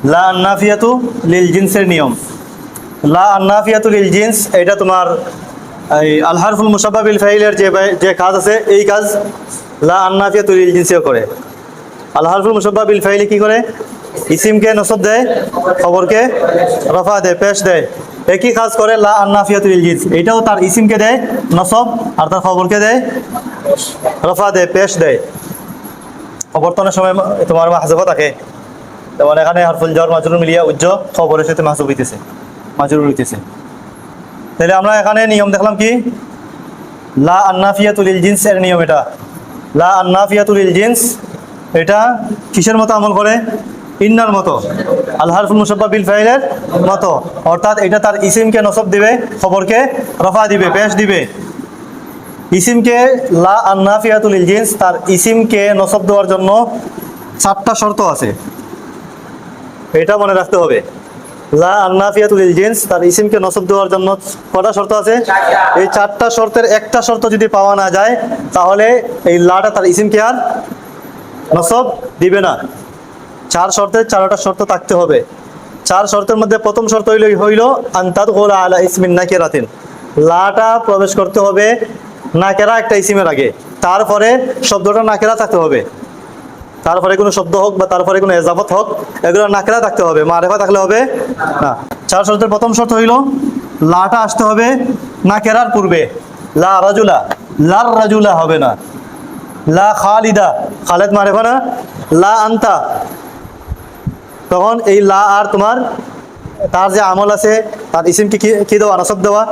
লা আন্নাফিয়াতু লিল জিন্সের নিয়ম। লা আন্নাফিয়াতু লিল জিন্স, এটা তোমার এই আল হারফুল মুশাব্বাহ বিল ফাইলের যে কাজ আছে, এই কাজ লা আন্নাফিয়াতু লিল জিন্সেও করে। আল হারফুল মুশাব্বাহ বিল ফাইলে কি করে? ইসিমকে নসব দেয়, খবরকে রফা দেয়, পেশ দেয়। একই কাজ করে লা আন্নাফিয়াতু লিল জিন্স, এটাও তার ইসিমকে দেয় নসব, আর তার খবরকে দেয় রফা দেয়, পেশ দেয়। অবর্তনের সময় তোমার মাহজুফা থাকে, যেমন এখানে হারফুল জর মাজরুর মিলিয়া উজ্জ খবরের সাথে মাহজুফ হইতেছে, মাজরুর হইতেছে। তাহলে আমরা এখানে নিয়ম দেখলাম কি? লা আন্নাফিয়াতু লিল জিন্স এর নিয়ম এটা। লা আন্নাফিয়াতু লিল জিন্স এটা কিসের মতো আমল করে? ইন্নার মতো, আল হারফুল মুশাব্বাহ বিল ফাইলের মতো। অর্থাৎ এটা তার ইসিমকে নসব দিবে, খবরকে রফা দিবে, পেশ দিবে। ইসিমকে লা আন্নাফিয়াতু লিল জিন্স, তার ইসিমকে নসব দেওয়ার জন্য 4টা শর্ত আছে, এটা মনে রাখতে হবে। লা আন্নাফিয়াতু লিল জিন্স, তার ইসিমকে নসব দেওয়ার জন্য কটা শর্ত আছে? এই 4টা শর্তের একটা শর্ত যদি পাওয়া না যায়, তাহলে এই লাটা তার ইসিমকে আর নসব দিবে না। 4 শর্তের 4টা শর্ত থাকতে হবে। 4 শর্তের মধ্যে প্রথম শর্ত হইল আনতাদখুলা আলা ইসমিন নাকিরাতিন, লাটা প্রবেশ করতে হবে নাকেরা একটা ইসিমের আগে, তারপরে শব্দটা নাকেরা থাকতে হবে। তারপরে কোনো শব্দ হোক বা তারপরে কোনো এজাফত হোক, এগুলো নাকেরা থাকতে হবে, মারেফা থাকলে হবে না। 4 শর্তের প্রথম শর্ত হইল লাটা আসতে হবে নাকেরার পূর্বে। লা রাজুলা, লার রাজুলা হবে না। লা খালিদা, খালেদ মারেফা না। লা আনতা, তখন এই লা আর তোমার তার যে আমল আছে, তার ইসিমকে কি দেওয়া? নসব দেওয়া।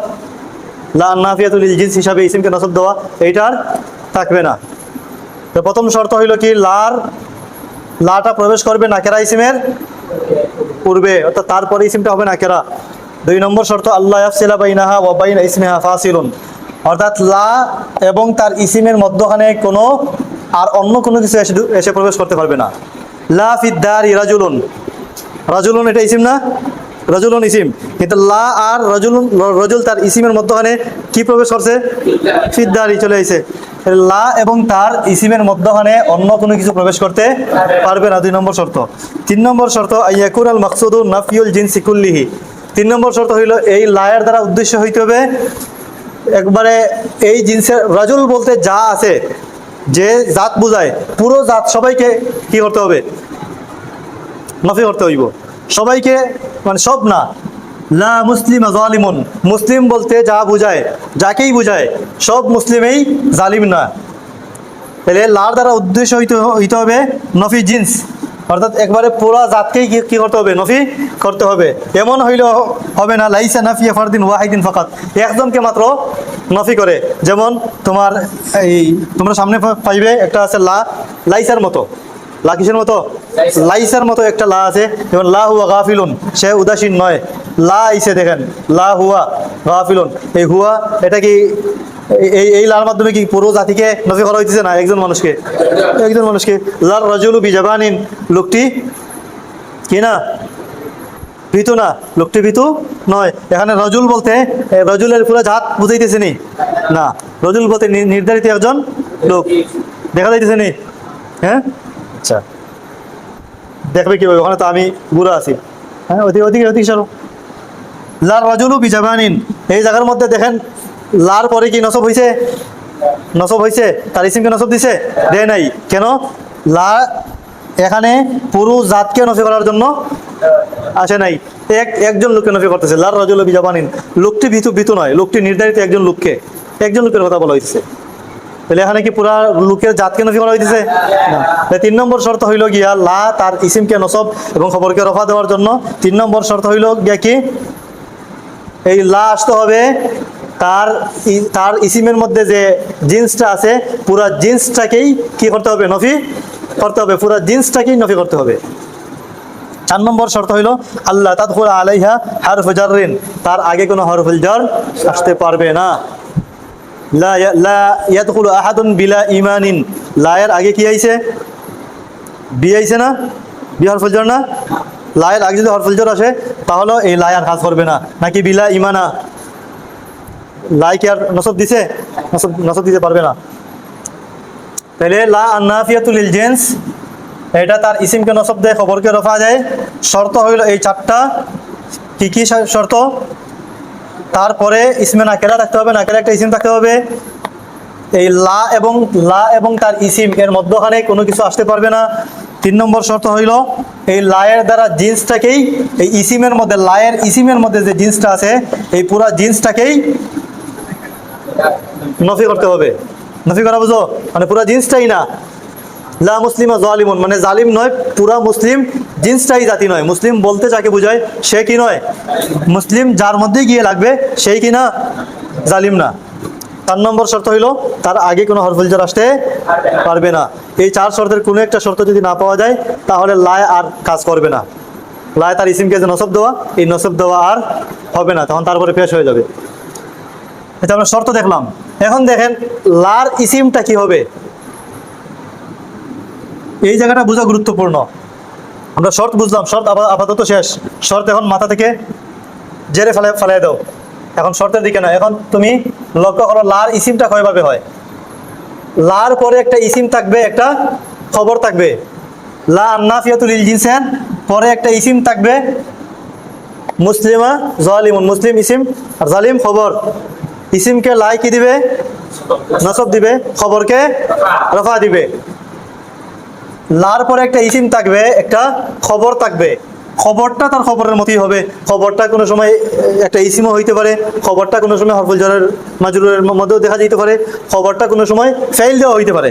লা আন্নাফিয়াতুল লিল জিন্স হিসাবে ইসিমকে নসব দেওয়া, এইটার থাকবে না। তো প্রথম শর্ত হইল কি? লাটা প্রবেশ করবে নাকেরা ইসিমের পূর্বে, অর্থাৎ তারপরে ইসিমটা হবে নাকেরা। 2 নম্বর শর্ত আল্লাহ ইয়াফসিলা বাইনাহা ওয়া বাইনা ইসমিহা ফাসিলুন, অর্থাৎ লা এবং তার ইসিমের মধ্যখানে কোনো আর অন্য কোনো কিছু এসে প্রবেশ করতে পারবে না। লা ফিদ দারি রাজুলুন, রাজুলুন এটা ইসিম না? রাজুলুন ইসিম, কিন্তু লা আর রাজুলুন, রাজুল তার ইসিমের মধ্যখানে কি প্রবেশ করছে? ফিদ দারি চলে আইছে। লা এবং তার ইসিমের মধ্যখানে অন্য কোনো কিছু প্রবেশ করতে পারবে না, 2 নম্বর শর্ত। 3 নম্বর শর্ত আইয়াকুনাল মাকসুদু নাফিউল জিনসি কুল্লিহি, 3 নম্বর শর্ত হইল এই লায়ের দ্বারা উদ্দেশ্য হইতে হবে একবারে এই জিনসের, রাজুল বলতে যা আছে, যে জাত বোঝায়, পুরো জাত সবাইকে কি করতে হবে? নফি করতে হইব, সবাইকে, মানে সব না। লা মুসলিম জালিমুন, মুসলিম বলতে যা বুঝায়, যাকেই বুঝায়, সব মুসলিমেই জালিম না। তাহলে লার দ্বারা উদ্দেশ্য হইতে হবে নফি জিন্স, অর্থাৎ একবারে পুরা জাতকেই কি করতে হবে? নফি করতে হবে। এমন হইলে হবে না লাইসা নাফিয়া ফারদিন ওয়াহিদিন ফাকাত, একজনকে মাত্র নফি করে। যেমন তোমার এই তোমরা সামনে পাইবে একটা আছে লা লাইসার মতো। লা কিসের মতো? লাইসার মতো একটা লা আছে, যেমন লা হুয়া গাফিলুন, সে উদাসীন নয়। লা আইসে দেখেন, লা হুয়া গাফিলুন, এই হুয়া এটা কি এই লার মাধ্যমে কি পুরো জাতিকে নফি করা হইতেছে না একজন মানুষকে? একজন মানুষকে। লার রাজুলু বিজাবানিন, লোকটি কি না? ভীতু না, লোকটি ভীতু নয়। এখানে রজুল বলতে রজুলের পুরো জাত বুঝাইতেছে নি? না, রজুল বলতে নির্ধারিত একজন লোক দেখা যাইতেছে নি? হ্যাঁ, আচ্ছা, দেখবে কি ওখানে তো আমি বুড়া আছি। হ্যাঁ, ওদিকে ওদিকে ওদিকে সরো। লার রাজুলু বিজাবানিন, এই জায়গার মধ্যে দেখেন লার পরে কি নসব হয়েছে? নসব হয়েছে, তার ইসিমকে নসব দিছে? দেয় নাই। কেন? লা এখানে পুরো জাতকে নফি করার জন্য আসে নাই, একজন লোককে নফি করতেছে। লার রাজুলু বিজাবানিন, লোকটি ভীতু নয়, লোকটি নির্ধারিত একজন লোককে, একজন লোকের কথা বলা হয়েছে। তাহলে এখানে কি পুরা লোকের জাতকে নফি করা হইতেছে? না। 3 নম্বর শর্ত হইল গিয়া লা তার ইসিমকে নসব এবং খবরকে রফা দেওয়ার জন্য 3 নম্বর শর্ত হইল গিয়া কি? এই লা আসতে হবে তার ইসিমের মধ্যে যে জিন্সটা আছে, পুরা জিন্সটাকেই কি করতে হবে? নফি করতে হবে, পুরা জিন্সটাকেই নফি করতে হবে। 4 নম্বর শর্ত হইল আল্লাহ তাদখুলা আলাইহা হারফু জাররিন, তার আগে কোনো হরফুল জার আসতে পারবে না। লা ইয়াদখুলু আহাদুন বিলা ঈমানিন, লায়ের আগে কি আইছে? বি আইছে না? বি হরফুল জার না? লায়ের আগে যদি হরফুল জার আসে তাহলে এই লা আর কাজ করবে না। নাকি বিলা ঈমানা, লাই কি আর নসব দিছে? নসব দিতে পারবে না। তাহলে লা আন্নাফিয়াতুল লিল জিন্স এটা তার ইসিমকে নসব দেয়, খবরকে রফা দেয়। শর্ত হইল এই চারটা। কি কি শর্ত? তারপরে ইসমে নাকেরা থাকতে হবে, নাকেরা একটা ইসিম থাকতে হবে। এই লা এবং তার ইসিম এর মধ্যখানে কোনো কিছু আসতে পারবে না। 3 নম্বর শর্ত হইল এই লায়ের দ্বারা জিন্সটাকেই, এই ইসিমের মধ্যে, লায়ের ইসিমের মধ্যে যে জিন্সটা আছে এই পুরা জিন্সটাকেই নফি করতে হবে। নফি করা বুঝো, মানে পুরা জিন্সটাই না। লা মুসলিমা জালিমুন মানে জালিম নয়, পুরা মুসলিম জিন্সটাই জাতি নয়। মুসলিম বলতে যাকে বোঝায় সে কি নয়? মুসলিম যার মধ্যে গিয়ে লাগবে সেই কি না? জালিম না। 4 নম্বর শর্ত হইল তার আগে কোনো হরফুল জার আসতে পারবে না। এই 4 শর্তের কোনো একটা শর্ত যদি না পাওয়া যায় তাহলে লায় আর কাজ করবে না। লায় তার ইসিমকে যে নসব দেওয়া, এই নসব দেওয়া আর হবে না, তখন তারপরে পেশ হয়ে যাবে। এটা আমরা শর্ত দেখলাম। এখন দেখেন লার ইসিমটা কি হবে, এই জায়গাটা বোঝা গুরুত্বপূর্ণ। আমরা শর্ত বুঝলাম, শর্ত আপাতত শেষ। শর্ত এখন মাথা থেকে জেরে ফেলাই দাও, এখন শর্তের দিকে না। এখন তুমি লক্ষ্য করো লার ইসিমটা কয়ভাবে হয়। লার পরে একটা ইসিম থাকবে, একটা খবর থাকবে। লা আন্নাফিয়াতুল লিল জিনসের পরে একটা ইসিম থাকবে মুসলিমা জালিমুন, মুসলিম ইসিম আর জালিম খবর। ইসিমকে লাই কি দিবে? নসব দিবে, খবরকে রফা দিবে। লার পরে একটা ইসিম থাকবে, একটা খবর থাকবে। খবরটা তার খবরের মতোই হবে। খবরটা কোনো সময় একটা ইসিমও হইতে পারে, খবরটা কোনো সময় হরফুল জারের মাজরুরের মধ্যেও দেখা যেতে পারে, খবরটা কোনো সময় ফেইল দেওয়া হইতে পারে।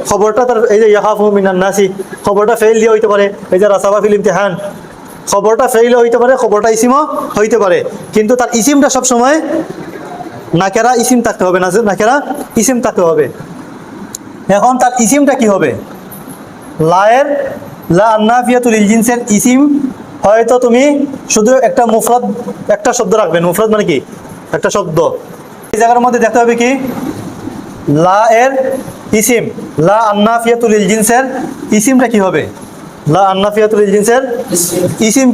খবরটা তার এই যে ইয়াহাফু মিনান নাসি, খবরটা ফেইল দিয়ে হইতে পারে। এই যে রাসাবা ফিল ইমতিহান, খবরটা ফেইল হইতে পারে, খবরটা ইসিমও হইতে পারে। কিন্তু তার ইসিমটা সবসময় নাকেরা ইসিম থাকতে হবে, নাকেরা ইসিম থাকতে হবে। এখন তার ইসিমটা কি হবে? লায়ের লা আন্নাফিয়াতুল লিল জিনসের ইসিম হয়তো তুমি শুধু একটা মুফরাদ, একটা শব্দ রাখবেন। মুফরাদ মানে কি? একটা শব্দ। এই জায়গার মধ্যে দেখতে হবে কি লা এর ইসিম, লা আন্নাফিয়াতুল লিল জিনসের ইসিমটা কি হবে? লা আন্নাফিয়াতুল লিল জিনসের ইসিম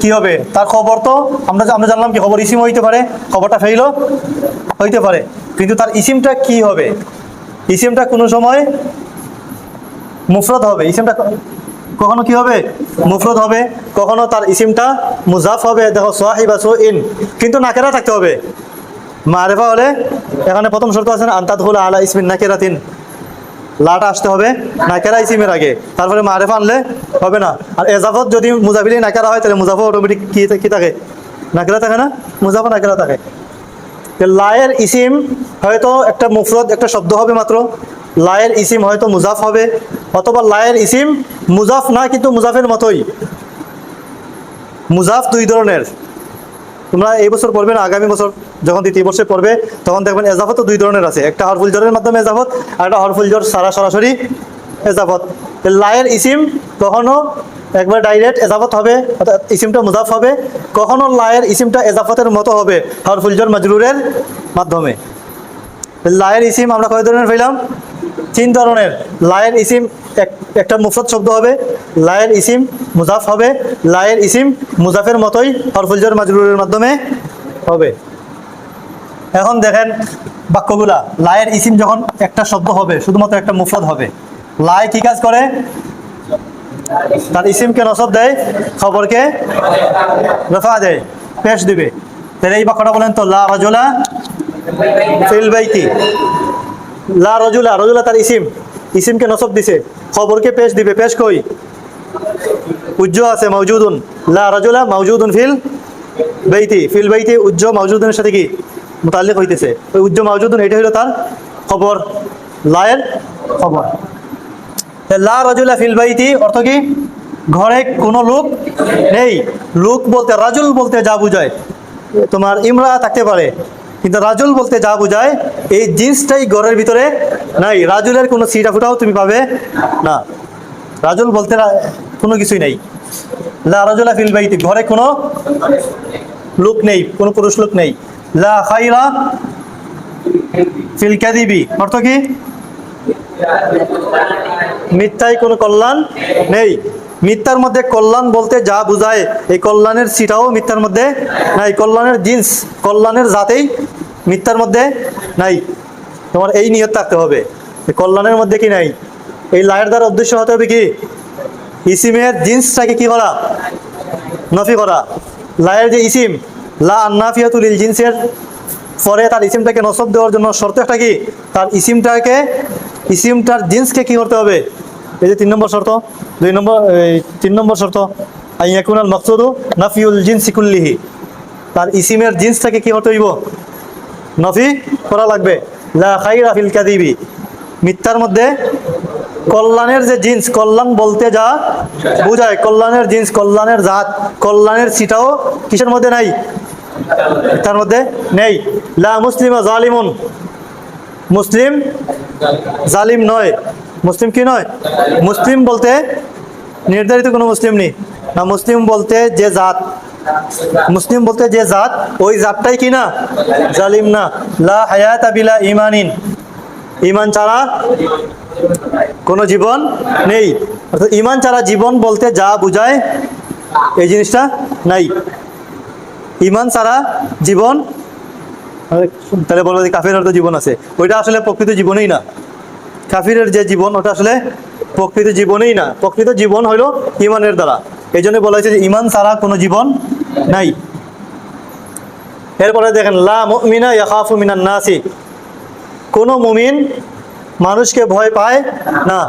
কি হবে? তার খবর তো আমরা জানলাম কি খবর ইসিম হইতে পারে, খবরটা ফেইলও হইতে পারে, কিন্তু তার ইসিমটা কি হবে? ইসিমটা কোনো সময় মুফরদ হবে। ইসিমটা কখনো কি হবে? মুফরদ হবে। কখনো তার ইসিমটা মুজাফ হবে। দেখো সাহিবা সুইন, কিন্তু নাকেরা থাকতে হবে। মারেফা হলে এখানে প্রথম শর্ত আছে না, আনতাদখুলা আলা ইসমিন নাকিরাতিন, লাটা আসতে হবে নাকেরা ইসিমের আগে, তারপরে মারেফা আনলে হবে না। আর এজাফত যদি মুজাফিলি নাকেরা হয় তাহলে মুজাফা অটোমেটিক কি থাকে? নাকেরা থাকে না, মুজাফা নাকেরা থাকে। লায়ের ইসিম হয়তো একটা মুফরদ, একটা শব্দ হবে মাত্র। লায়ের ইসিম হয়তো মুজাফ হবে, অথবা লায়ের ইসিম মুজাফ না কিন্তু মুজাফের মতোই। মুজাফ 2 ধরনের। তোমরা এই বছর পড়বে না, আগামী বছর যখন 2য় বর্ষে পড়বে তখন দেখবেন এজাফত 2 ধরনের আছে। একটা হরফুল জরের মাধ্যমে এজাফত, আর একটা হরফুল জর সরাসরি এজাফত। লায়ের ইসিম কখনো একবার ডাইরেক্ট এজাফত হবে, অর্থাৎ ইসিমটা মুজাফ হবে। কখনো লায়ের ইসিমটা এজাফতের মতো হবে হরফুল জর মাজরুরের মাধ্যমে। লায়ের ইসিম আমরা কয় ধরনের পেলাম? 3 ধরনের। লায়ের ইসিম একটা মুফরদ শব্দ হবে, লায়ের ইসিম মুজাফ হবে, লায়ের ইসিম মুজাফের মতোই হরফুল জর মাজরুরের মাধ্যমে হবে। এখন দেখেন বাক্যগুলা, লায়ের ইসিম যখন একটা শব্দ হবে, শুধুমাত্র একটা মুফরদ হবে, লাই কি কাজ করে? তার ইসিমকে নসব দেয়, খবরকে রফা দেয়, পেশ দিবে। তাহলে এই বাক্যটা বলেন তো, লা রাজুলা ফিল বাইতি। লা রাজুলা, রাজুলা তার ইসিমকে নসব দিছে, খবরকে পেশ দিবে। পেশ কই? উজ্জ আছে, মাউজুদুন। লা রাজুলা মাউজুদুন ফিল বাইতি। ফিল বাইতি উজ্জ মাউজুদুনের সাথে কি মুতাল্লিক হইতেছে? ওই উজ্জ মাউজুদুন এটা হলো তার খবর, লায়ের খবর। লা রাজুলা ফিল বাইতি অর্থ কি? ঘরে কোনো লোক নেই। লোক বলতে রাজুল বলতে যা বুঝায়, তোমার ইমরা থাকতে পারে, কিন্তু রাজুল বলতে যা বুঝায় এই জিন্সটাই ঘরের ভিতরে নাই। রাজুলের কোনো সিটা ফুটাও তুমি পাবে না। রাজুল বলতে কোনো কিছুই নেই। লা রাজুলা ফিল বাইতি, ঘরে কোনো লোক নেই, কোনো পুরুষ লোক নেই। লা খাইরা ফিল কাযিবি অর্থ কি? মিথ্যায় কোনো কল্যাণ নেই। মিথ্যার মধ্যে কল্যাণ বলতে যা বুঝায় এই কল্যাণের সিটাও মিথ্যার মধ্যে নাই। কল্যাণের জিন্স, কল্যাণের জাতেই মিথ্যার মধ্যে নাই। তোমার এই নিয়ত থাকতে হবে, কল্যাণের মধ্যে কি নাই? এই লায়ের দ্বারা উদ্দেশ্য হতে হবে কি ইসিমের জিন্সটাকে কি করা, নফি করা। লায়ের যে ইসিম লা আন্নাফিয়াতু লিল জিন্সের পরে তার ইসিমটাকে নসব দেওয়ার জন্য শর্ত একটা কি, তার ইসিমটার জিন্সকে কি করতে হবে, এই যে 3 নম্বর শর্ত। 3 নম্বর শর্ত আইয়াকুনাল মাকসুদু নাফিউল জিনসি কুল্লিহি, তার ইসিমের জিন্সটাকে কি করতে হইব, নফি করা লাগবে। লা খাইরা ফিল কাযিবি, মিথ্যার মধ্যে কল্যাণের যে জিন্স, কল্যাণ বলতে যা বোঝায়, কল্যাণের জিন্স, কল্যাণের জাত, কল্যাণের সিটাও কিসের মধ্যে নাই, তার মধ্যে নেই। লা মুসলিমা জালিমুন, মুসলিম জালিম নয়। মুসলিম কি নয়, মুসলিম বলতে নির্ধারিত কোনো মুসলিম নেই না, মুসলিম বলতে যে জাত, মুসলিম বলতে যে জাত ওই জাতটাই কি না জালিম না। লা হায়াতা বিলা ইমানিন, ইমান ছাড়া কোনো জীবন নেই। অর্থাৎ ইমান ছাড়া জীবন বলতে যা বোঝায় এই জিনিসটা নাই। ইমান ছাড়া জীবন, তাহলে বলবো যে কাফিরের তো জীবন আছে, ওইটা আসলে প্রকৃত জীবনেই না। কাফিরের যে জীবন ওটা আসলে প্রকৃত জীবনেই না, প্রকৃত জীবন হইল ইমানের দ্বারা। এই জন্য বলা হয়েছে যে ইমান ছাড়া কোনো জীবন নাই। এরপরে দেখেন লা মুমিনা ইয়াখাফু মিনান নাসি, কোনো মুমিন মানুষকে ভয় পায় না।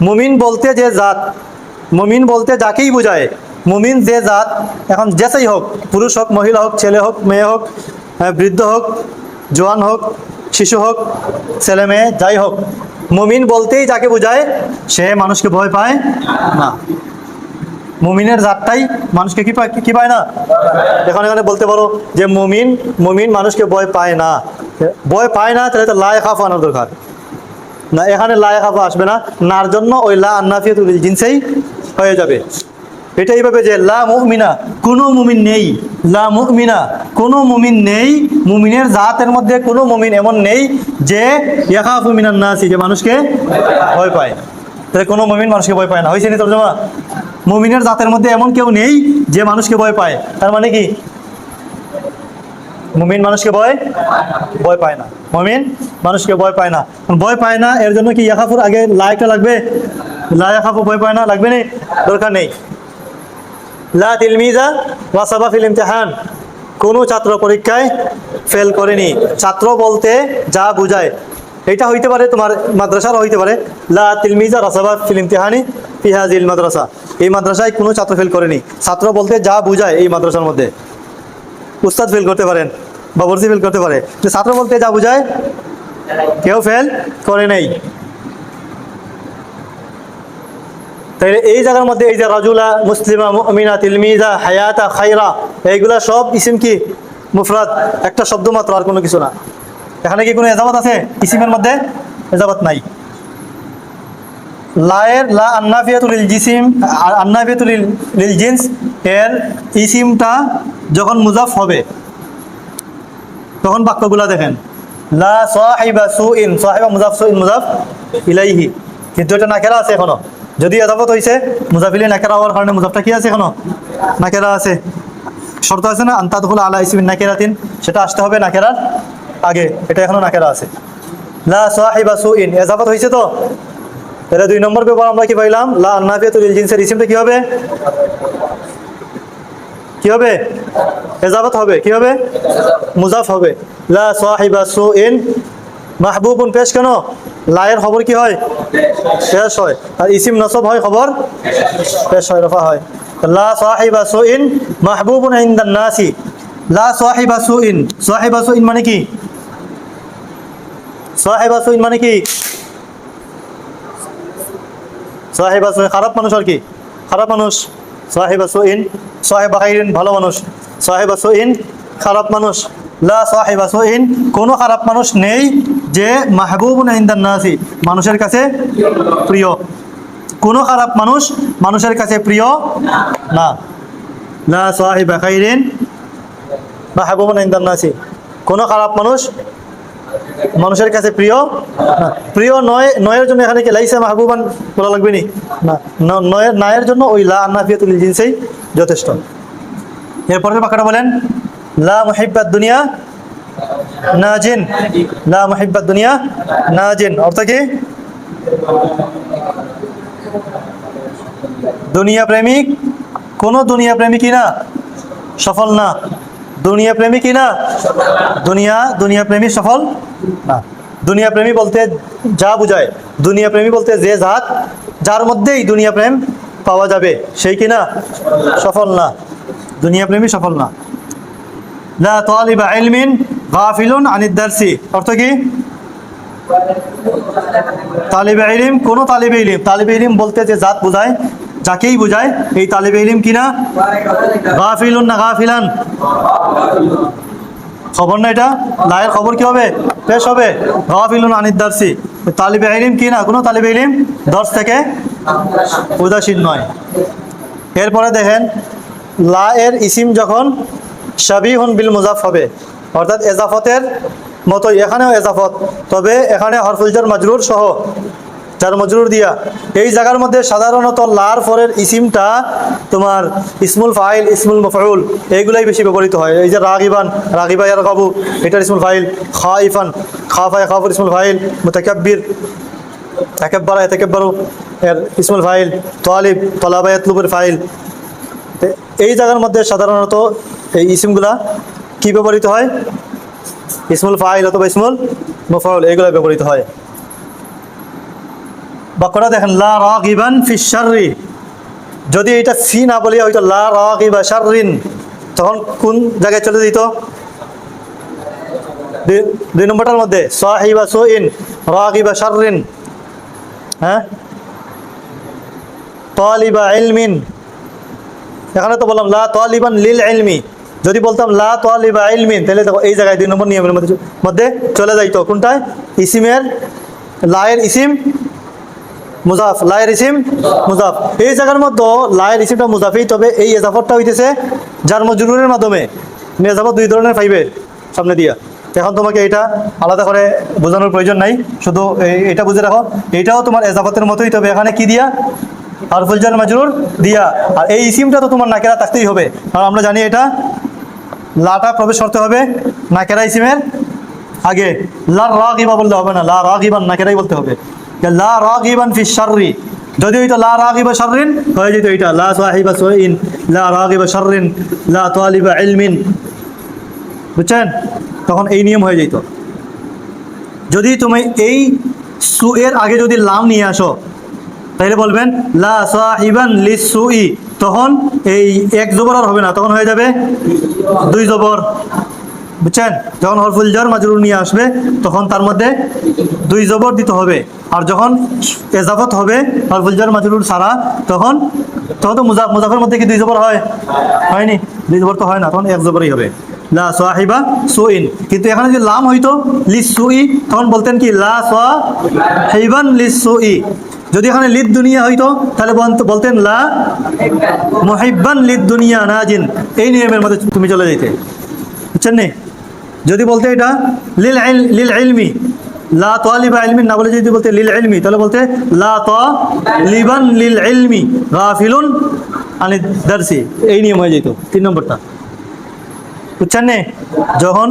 মুমিন বলতে যে জাত, মুমিন বলতে যাকেই বোঝায়, মুমিন যে জাত, এখন যেসাই হোক, পুরুষ হোক, মহিলা হোক, ছেলে হোক, মেয়ে হোক, বৃদ্ধ হোক, জোয়ান হোক, শিশু হোক, ছেলে মেয়ে যাই হোক, মুমিন বলতেই যাকে বোঝায় সে মানুষকে ভয় পায় না। মুমিনের জাতটাই মানুষকে কি পায় না। এখানে বলতে পারো যে মুমিন মানুষকে ভয় পায় না, ভয় পায় না, তাহলে তো লা ইয়াখাফু আনার দরকার না, এখানে লা ইয়াখাফু আসবে না, নার জন্য ওই লা আন্নাফিয়াতুল লিল জিনসেই হয়ে যাবে। এটা এইভাবে যে লা মুমিনা, কোনো মুমিন নেই, লা মুমিনা কোনো মুমিন নেই, মুমিনের জাতের মধ্যে কোনো মুমিন এমন নেই যে ইয়াখাফু মিনান নাসি, যে মানুষকে ভয় পায়। তাহলে কোনো মুমিন মানুষকে ভয় পায় না, হয়েছে নি তরজমা? মুমিনের জাতের মধ্যে এমন কেউ নেই যে মানুষকে ভয় পায়, তার মানে কি মুমিন মানুষকে ভয় পায় না, মুমিন মানুষকে ভয় পায় না। ভয় পায় না এর জন্য কি ইয়াখাফুর আগে লাইকটা লাগবে, লা ইয়াখাফু ভয় পায় না লাগবে না, দরকার নেই। লা তিলমিজা ওয়াসাবা ফিল ইমতিহান, কোনো ছাত্র পরীক্ষায় ফেল করেনি। ছাত্র বলতে যা বোঝায়, এটা হইতে পারে তোমার মাদ্রাসার হইতে পারে লা তিলমিজা রাসাবা ফিল ইমতিহানি ফি হাযিল মাদ্রাসা, এই মাদ্রাসায় কোনো ছাত্র ফেল করেনি। ছাত্র বলতে যা বোঝায় এই মাদ্রাসার মধ্যে, উস্তাদ ফেল করতে পারেন, বাবরচি ফেল করতে পারে, যে ছাত্র বলতে যা বোঝায় কেউ ফেল করে নাই। তাইলে এই জায়গার মধ্যে এই যে রাজুলা, মুসলিমা, মুমিনা, তিলমিজা, হায়াতা, খায়রা, এইগুলা সব ইসিম কি মুফরাদ, একটা শব্দ মাত্র, আর কোনো কিছু না। এখানে কি কোনো এজাবাত আছে? ইসিমের মধ্যে এজাবাত নাই। লায়ের লা আন্নাফিয়াতুল লিল জিসিম, আন্নাফিয়াতুল লিল জিন্স এর ইসিমটা যখন মুজাফ হবে তখন বাক্যগুলা দেখেন, লা সাহিবা সুইন, সাহিবা মুজাফ, সুইন মুজাফ ইলাইহি, কিন্তু এটা নাকেরা আছে এখনো। যদি এজাবাত হয়েছে মুজাফ ইলাইহি নাকেরা হওয়ার কারণে মুজাফটা কি আছে এখনো নাকেরা আছে। শর্ত আছে না আনতা দুখুল আলা ইসমিন নাকিরাতিন, সেটা আসতে হবে নাকেরার আগে, এটা এখনো নাকেরা আছে। লা সাহিবা সুইন এজাবাত হয়েছে তো, তাহলে 2 নম্বর পেপার আমরা কি পাইলাম, লা আন্নাফিয়াতুল লিল জিনসের ইসিমটা কি হবে, কি হবে, এজাবাত হবে, কি হবে, মুজাফ হবে। লা সাহিবা সুইন মাহবুবুন পেশ কেন, লায়ের খবর কি হয়, পেশ হয়, আর ইসিম নসব হয়, খবর পেশ হয়, রফা হয়। লা সাহিবা সুইন মাহবুবুন ইনদান নাসি, লা সাহিবা সুইন, সাহিবা সুইন মানে কি, সাহিবা সুইন মানে কি, সাহিবা সুইন খারাপ মানুষ, আর কি খারাপ মানুষ। সাহিবা সুইন, সাহিবা খাইরিন ভালো মানুষ, সাহিবা সুইন খারাপ মানুষ। লা সাহিবা সুইন কোনো খারাপ মানুষ নেই যে মাহবুবুন ইনদান নাসি মানুষের কাছে প্রিয়, কোনো খারাপ মানুষ মানুষের কাছে প্রিয় না। লা সাহিবা খাইরিন মাহবুবুন ইনদান নাসি, কোনো খারাপ মানুষ মানুষের কাছে প্রিয় না। প্রিয় নয়, নয়ের জন্য এখানে কি লাইসা মাহবুবান বলা লাগবে নি না, নয়ের নায়ের জন্য ওই লা আন্নাফিয়াতুল লিল জিনসেই যথেষ্ট। এরপরের বাক্যটা বলেন, লা মুহিব্বাদ দুনিয়া নাজিন, লা মুহিব্বাদ দুনিয়া নাজিন, অর্থ কি, দুনিয়া প্রেমিক, কোন দুনিয়া প্রেমিক কি না সফল না। দুনিয়া প্রেমিক কি না, দুনিয়া প্রেমী সফল না। দুনিয়া প্রেমী বলতে যা বুঝায়, দুনিয়া প্রেমী বলতে যে জাত যার মধ্যেই দুনিয়া প্রেম পাওয়া যাবে সেই কি না সফল না, দুনিয়া প্রেমী সফল না। লা তালিবা ইলমিন গাফিলুন আনিদ দারসি, অর্থ কি? তালিবে ইলম, কোন তালিবে ইলম, তালিবে ইলম বলতে যে জাত বোঝায়, যাকেই বোঝায় এই তালিবে ইলম কিনা গাফিলুন না গাফিলান, খবর না, এটা লায়ের খবর কি হবে, পেশ হবে। গাফিলুন আনিদ দারসি, তালিবে ইলম কি না, কোন তালিবে ইলম দর্স থেকে উদাসীন নয়। এরপরে দেখেন লা এর ইসিম যখন শাবিহুন বিল মুজাফ হবে, অর্থাৎ এজাফতের মতো, এখানেও এজাফত, তবে এখানে হরফুল জার মাজরুর সহ, যার মজরুর দিয়া। এই জায়গার মধ্যে সাধারণত লার পরের ইসিমটা তোমার ইসমুল ফাইল, ইসমুল মফউল এইগুলাই বেশি ব্যবহৃত হয়। এই যে রাগিবান, রাগিবা ইয়ারগাবু, এটার ইসমুল ফাইল। খাইফান, খাফা ইয়াখাফুর ইসমুল ফাইল। মুতাকাব্বির, তাকাব্বারা ইয়াতাকাব্বারু এর ইসমুল ফাইল। তালিব, তালাবা ইয়াতলুবুর ফাইল। এই জায়গার মধ্যে সাধারণত এই ইসমগুলা কি ব্যবহৃত হয়, ইসমুল ফাইল অথবা ইসমুল মফউল এগুলো ব্যবহৃত হয়। বাক্যটা দেখেন লা রাগিবান ফিশ শাররি, যদি এটা ফি না বলিয়া হয়তো লা রাগিবা শাররিন, তখন কোন জায়গায় চলে যেত? দুই নম্বরটার মধ্যে সাহিবা সুইন রাগিবা শাররিন, হ্যাঁ, তালিবা ইলমিন। এখানে তো বললাম লা তালিবান লিল ইলমি, যদি বলতাম লা তালিবা ইলমিন তাহলে দেখো এই জায়গায় 2 নম্বর নিয়মের মধ্যে চলে যাইতো। কোনটায়? ইসিমের, লায়ের ইসিম মুজাফ, লায়ের ইসিম মুজাফ। এই জায়গার মধ্যে লায়ের ইসিমটা মুজাফি, তবে এই এজাফতটা হইতেছে যার মজরুরের মাধ্যমে। এজাফত 2 ধরনের পাইবে সামনে দিয়া। এখন তোমাকে এটা আলাদা করে বোঝানোর প্রয়োজন নাই, শুধু এটা বুঝে রাখো, এটাও তোমার এজাফতের মতোই, তবে এখানে কি দিয়া? হরফুল জার মাজরুর দিয়া। আর এই ইসিমটা তো তোমার নাকেরা থাকতেই হবে, কারণ আমরা জানি এটা লাটা প্রবেশ করতে হবে নাকেরা ইসিমের আগে। লা রাগিবা বললে হবে না, লা রাগিবান নাকেরাই বলতে হবে। লা রাগিবান ফিশ শাররি, যদি হইতো লা রাগিবা শাররিন হয়ে যেত এটা লা সাহিবা সুইন, লা রাগিবা শাররিন, লা তালিবা ইলমিন, বুঝছেন? তখন এই নিয়ম হয়ে যেত। যদি তুমি এই সু এর আগে যদি লাম নিয়ে আসো তাহলে বলবেন লা সাহিবান লিসুই, তখন এই এক জবর আর হবে না, তখন হয়ে যাবে 2 জবর, বুঝছেন? যখন হরফুল জার মাজরুর নিয়ে আসবে তখন তার মধ্যে 2 জবর দিতে হবে। আর যখন এজাফত হবে হরফুল জার মাজরুর সারা, তখন তো মুজাফের মধ্যে কি 2 জবর হয়? হয়নি, 2 জবর তো হয় না, তখন 1 জবরই হবে, লা সাহিবা সুইন। কিন্তু এখানে যদি লাম হইতো লিসুই, তখন বলতেন কি লা সাহিবান লিসুই। যদি এখানে লিদ দুনিয়া হইতো তাহলে বলতেন লা মুহিব্বান লিদ দুনিয়া নাজিন। এই নিয়মের মধ্যে তুমি চলে যেতে, বুঝছেন নি? যদি বলতে এটা লিল ইলমি, লা তালিবা ইলমিন না বলে যদি বলতে লিল ইলমি, তাহলে বলতে লা তালিবান লিল ইলমি গাফিলুন আনিদ দারসি। এই নিয়ম হয়ে যেত 3 নম্বরটা, বুঝছেন নি? যখন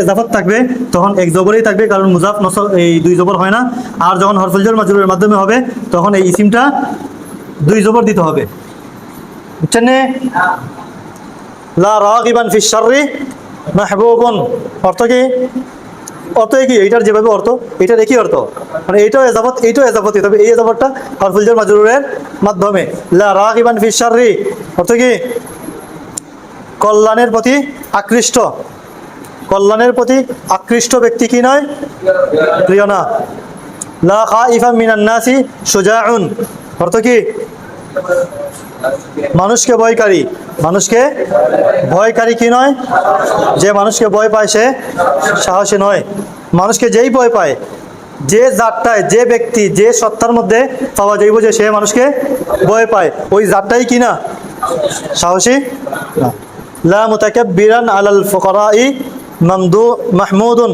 এজাফত থাকবে তখন 1 জবরই থাকবে, কারণ মুজাফ নসব এই 2 জবর হয় না। আর যখন হরফুল জার মাজরুরের মাধ্যমে হবে তখন এই ইসিমটা 2 জবর দিতে হবে, বুঝছেন নি? লা রাগিবান ফিশ শাররি মাহবুবুন, অর্থ কি? অর্থ কি? এইটার যেভাবে অর্থ, এইটার একই অর্থ, মানে এইটাও এজাফত, এইটাও এজাফতই, তবে এই এজাফতটা হরফুল জার মাজরুরের মাধ্যমে। লা রাগিবান ফিশ শাররি অর্থ কি? কল্যাণের প্রতি আকৃষ্ট, কল্যাণের প্রতি আকৃষ্ট ব্যক্তি কি নয়? প্রিয় না। লা খাইফা মিনান নাসি শুজাউন, অর্থ কি? মানুষকে ভয়কারী, মানুষকে ভয়কারী কি নয়? যে মানুষকে ভয় পায় সে সাহসী নয়। মানুষকে যেই ভয় পায়, যে জাতটায়, যে ব্যক্তি, যে সত্তার মধ্যে পাওয়া যাইব যে সে মানুষকে ভয় পায়, ওই জাতটাই কি না সাহসী না। লা মুতাকাব্বিরান আলাল ফুকারাই মাহমুদুন,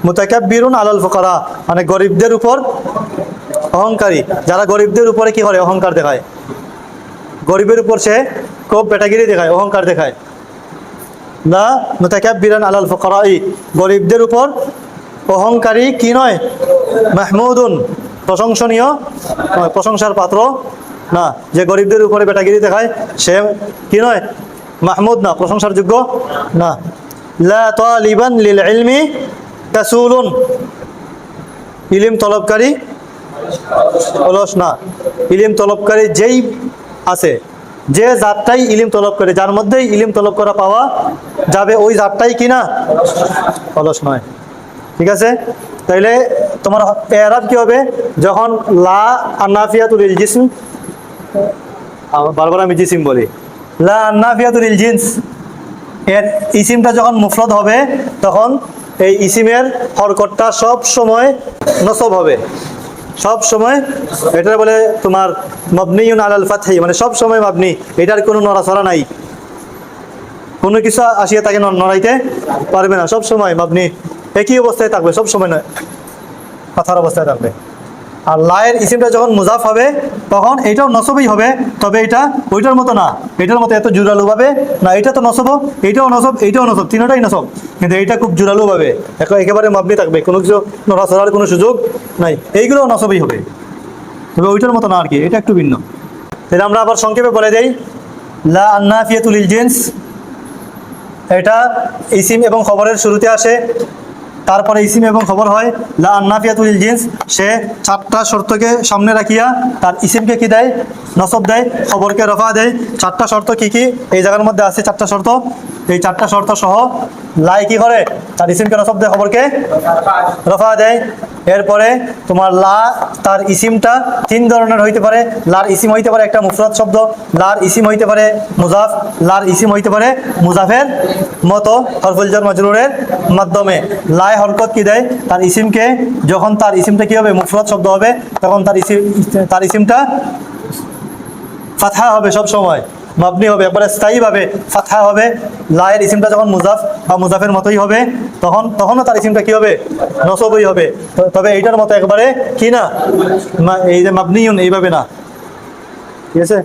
মুতাকাব্বিরুন আলাল ফুকারা মানে গরিবদের উপর অহংকারী, যারা গরিবদের উপরে কি করে? অহংকার দেখায়। গরিবের উপর সে খুব বেটাগিরি দেখায়, অহংকার দেখায়। লা মুতাকাব্বিরান আলাল ফুকারাই, গরিবদের উপর অহংকারী কি নয়? মাহমুদুন, প্রশংসনীয় নয়, প্রশংসার পাত্র না। যে গরিবদের উপরে বেটাগিরি দেখায় সে কি নয়? মাহমুদ না, প্রশংসার যোগ্য না। লা তালিবান লিল ইলমি কাসুলুন, ইলম তলবকারী অলস না। ইলম তলবকারী যেই আছে, যে জাতটাই ইলম তলব করে, যার মধ্যেই ইলম তলব করা পাওয়া যাবে, ওই জাতটাই কি না? অলস নয়। ঠিক আছে? তাইলে তোমার এরাব কি হবে? যখন লা আন্নাফিয়াতুল লিল জিসম, বারবার আমি জিসিম বলি, লা আন্নাফিয়াতুল লিল জিন্স এর ইসিমটা যখন মুফরদ হবে, তখন এই ইসিমের হরকতটা সব সময় নসব হবে, সব সময়। এটা বলে তোমার মাবনিউন আলাল ফাতহি, মানে সব সময় মাবনি, এটার কোনো নড়াচড়া নাই, কোনো কিছু আসিয়া তাকে নড়াইতে পারবে না, সব সময় মাবনি একই অবস্থায় থাকবে, সব সময় নয় কথার অবস্থায় থাকবে। আর লায়ের ইসিমটা যখন মুজাফ হবে, তখন এটাও নসবই হবে, তবে এটা ওইটার মতো না, এটার মতো এত জোরালো ভাবে না। এটা তো নসব, এইটাও নসব, এইটাও নসব, তিনটাই নসব, কিন্তু এইটা খুব জোরালো ভাবে একেবারে মাবনি থাকবে, কোনো কিছু নড়াচড়ার কোনো সুযোগ নাই, এইগুলোও নসবই হবে, তবে ওইটার মতো না আর কি, এটা একটু ভিন্ন। তাহলে আমরা আবার সংক্ষেপে বলে দেই, লা আন্নাফিয়াতুল লিল জিন্স এটা ইসিম এবং খবরের শুরুতে আসে, তারপরে ইসিম এবং খবর হয়। লা আন্নাফিয়াতুল লিল জিন্স সে চারটা শর্তকে সামনে রাখিয়া তার ইসিমকে কি দেয়? নসব দেয়, খবরকে রফা দেয়। চারটা শর্ত কি কি এই জায়গার মধ্যে আছে? চারটা শর্ত, এই চারটা শর্ত সহ লাই কি করে? তার ইসিমকে নসব দেয়, খবরকে রফা দেয়। এরপরে তোমার লা, তার ইসিমটা তিন ধরনের হইতে পারে। লার ইসিম হইতে পারে একটা মুফরাদ শব্দ, লার ইসিম হইতে পারে মুজাফ, লার ইসিম হইতে পারে মুজাফের মতো হরফুল জার মাজরুরের মাধ্যমে। লাই হরকত কি দেয়? তার ইসিমকে, যখন তার ইসিমটা কি হবে? মুফরাদ শব্দ হবে, তখন তার ইসিমটা ফাতহা হবে, সব সময় মাবনি হবে, একবারে স্থায়ীভাবে ফাতহা হবে। লায়ের ইসিমটা যখন মুজাফ বা মুজাফের মতোই হবে, তখনও তার ইসিমটা কি হবে? নসবই হবে, তবে এইটার মতো একবারে কি না, এই যে মাবনিউন এইভাবে না। ঠিক আছে?